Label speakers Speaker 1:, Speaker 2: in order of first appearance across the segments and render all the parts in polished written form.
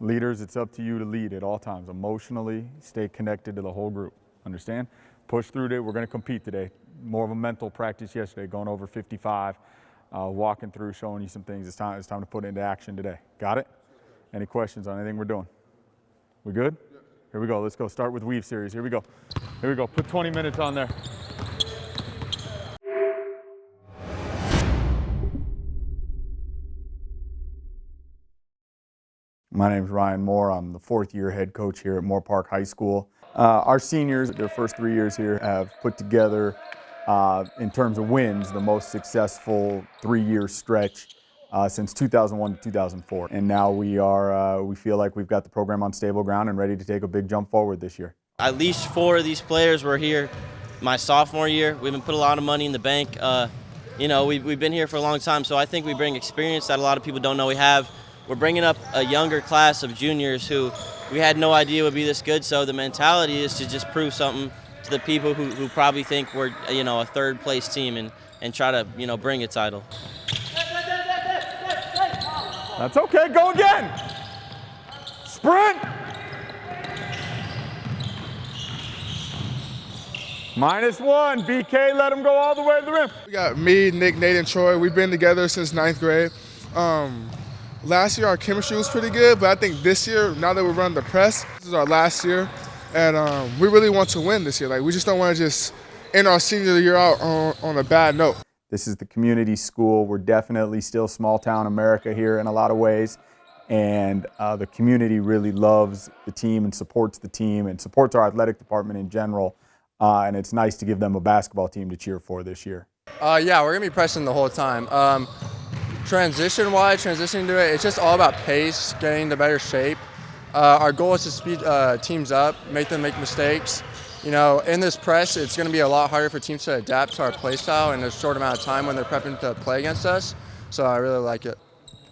Speaker 1: Leaders, it's up to you to lead at all times. Emotionally, stay connected to the whole group. Understand? Push through it. We're going to compete today. More of a mental practice yesterday, going over 55, walking through, showing you some things. It's time to put it into action today. Got it? Any questions on anything we're doing? We good? Here we go. Let's go. Start with weave series. Here we go. Here we go. Put 20 minutes on there. My name is Ryan Moore. I'm the fourth-year head coach here at Moorpark High School. Our seniors, their first 3 years here, have put together, in terms of wins, the most successful 3-year stretch since 2001 to 2004. And now we feel like we've got the program on stable ground and ready to take a big jump forward this year.
Speaker 2: At least 4 of these players were here my sophomore year. We haven't put a lot of money in the bank. You know, we've been here for a long time, so I think we bring experience that a lot of people don't know we have. We're bringing up a younger class of juniors who we had no idea would be this good, so the mentality is to just prove something to the people who probably think we're, you know, a third-place team and try to, you know, bring a title.
Speaker 1: That's okay. Go again. Sprint. -1. BK, let him go all the way to the rim.
Speaker 3: We got me, Nick, Nate, and Troy. We've been together since 9th grade. Last year our chemistry was pretty good, but I think this year, now that we're running the press, this is our last year, and we really want to win this year. Like, we just don't want to just end our senior year out on a bad note.
Speaker 1: This is the community school. We're definitely still small town America here in a lot of ways, and the community really loves the team and supports the team and supports our athletic department in general, and it's nice to give them a basketball team to cheer for this year.
Speaker 4: Yeah, we're going to be pressing the whole time. Transitioning to it, it's just all about pace, getting into better shape. Our goal is to speed teams up, make them make mistakes. You know, in this press, it's going to be a lot harder for teams to adapt to our play style in a short amount of time when they're prepping to play against us. So I really like it.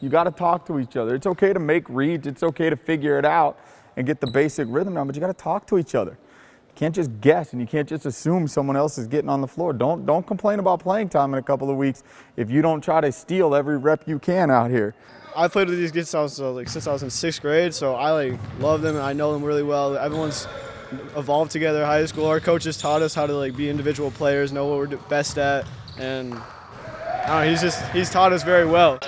Speaker 1: You got to talk to each other. It's okay to make reads. It's okay to figure it out and get the basic rhythm down, but you got to talk to each other. You can't just guess, and you can't just assume someone else is getting on the floor. Don't complain about playing time in a couple of weeks if you don't try to steal every rep you can out here.
Speaker 5: I played with these kids since I was in 6th grade, so I love them and I know them really well. Everyone's evolved together in high school. Our coaches taught us how to be individual players, know what we're best at, and I don't know, he's taught us very well.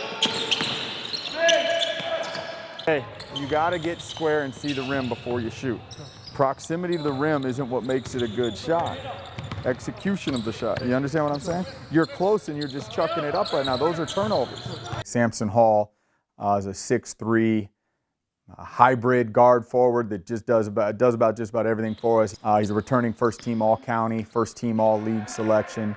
Speaker 1: Hey, you got to get square and see the rim before you shoot. Proximity to the rim isn't what makes it a good shot. Execution of the shot. You understand what I'm saying? You're close and you're just chucking it up right now. Those are turnovers. Samson Hall is a 6'3", hybrid guard forward that just does about just about everything for us. He's a returning first-team All-County, first-team All-League selection.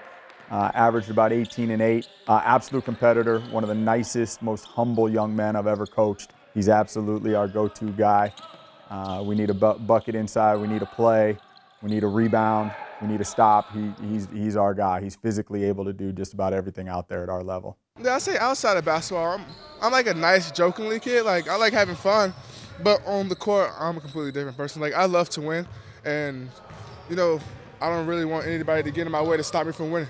Speaker 1: Averaged about 18 and 8. Absolute competitor. One of the nicest, most humble young men I've ever coached. He's absolutely our go-to guy. We need a bucket inside, we need a play, we need a rebound, we need a stop. He's our guy. He's physically able to do just about everything out there at our level.
Speaker 3: Yeah, I say outside of basketball, I'm like a nice, jokingly kid. Like, I like having fun, but on the court, I'm a completely different person. Like, I love to win, and, you know, I don't really want anybody to get in my way to stop me from winning.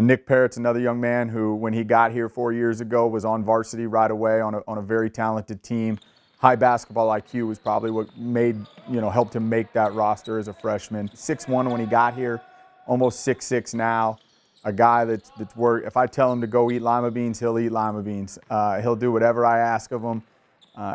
Speaker 1: Nick Parrott's another young man who, when he got here 4 years ago, was on varsity right away on a very talented team. High basketball IQ was probably what helped him make that roster as a freshman. 6'1" when he got here, almost 6'6" now. A guy that's worked. If I tell him to go eat lima beans, he'll eat lima beans. He'll do whatever I ask of him.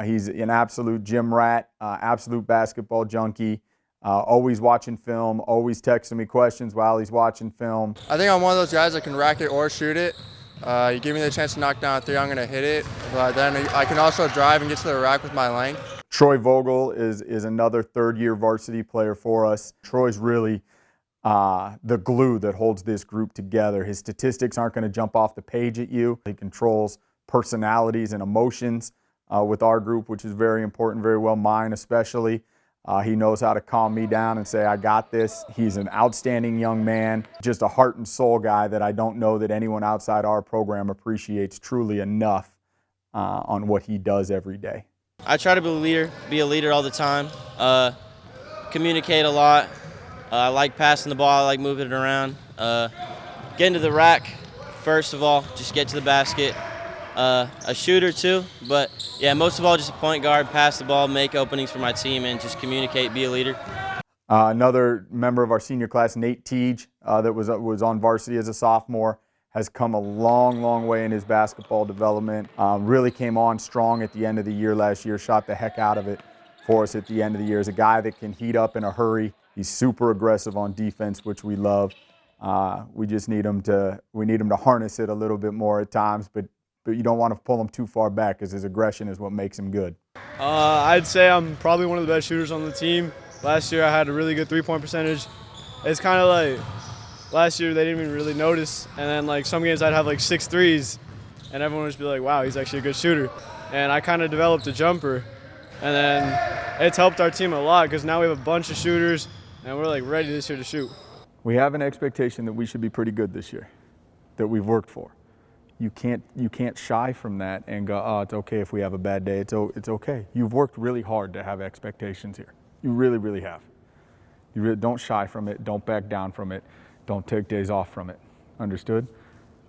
Speaker 1: He's an absolute gym rat, absolute basketball junkie. Always watching film, always texting me questions while he's watching film.
Speaker 4: I think I'm one of those guys that can rack it or shoot it. You give me the chance to knock down a 3, I'm going to hit it. But then I can also drive and get to the rack with my length.
Speaker 1: Troy VOGEL is another third-year varsity player for us. Troy's really the glue that holds this group together. His statistics aren't going to jump off the page at you. He controls personalities and emotions with our group, which is very important, very well, mine especially. He knows how to calm me down and say, I got this. He's an outstanding young man, just a heart and soul guy that I don't know that anyone outside our program appreciates truly enough on what he does every day.
Speaker 2: I try to be a leader all the time, communicate a lot. I like passing the ball, I like moving it around. Get into the rack, first of all, just get to the basket. a shooter too. But yeah, most of all, just a point guard, pass the ball, make openings for my team, and just communicate, be a leader.
Speaker 1: Another member of our senior class, Nate TIEDGE, that was on varsity as a sophomore, has come a long, long way in his basketball development. Really came on strong at the end of the year last year, shot the heck out of it for us at the end of the year. He's a guy that can heat up in a hurry. He's super aggressive on defense, which we love. We just need him to harness it a little bit more at times, but you don't want to pull him too far back because his aggression is what makes him good.
Speaker 5: I'd say I'm probably one of the best shooters on the team. Last year I had a really good three-point percentage. It's kind of like last year they didn't even really notice, and then like some games I'd have like 6 threes, and everyone would just be like, wow, he's actually a good shooter. And I kind of developed a jumper, and then it's helped our team a lot because now we have a bunch of shooters, and we're like ready this year to shoot.
Speaker 1: We have an expectation that we should be pretty good this year, that we've worked for. You can't shy from that and go, oh, it's okay if we have a bad day. It's okay. You've worked really hard to have expectations here. You really, really have. You really don't shy from it. Don't back down from it. Don't take days off from it. Understood?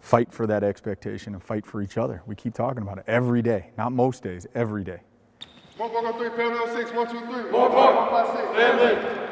Speaker 1: Fight for that expectation and fight for each other. We keep talking about it every day, not most days, every day.
Speaker 3: Moorpark on 3, family on 6, 1, 2, 3.
Speaker 5: Moorpark, family.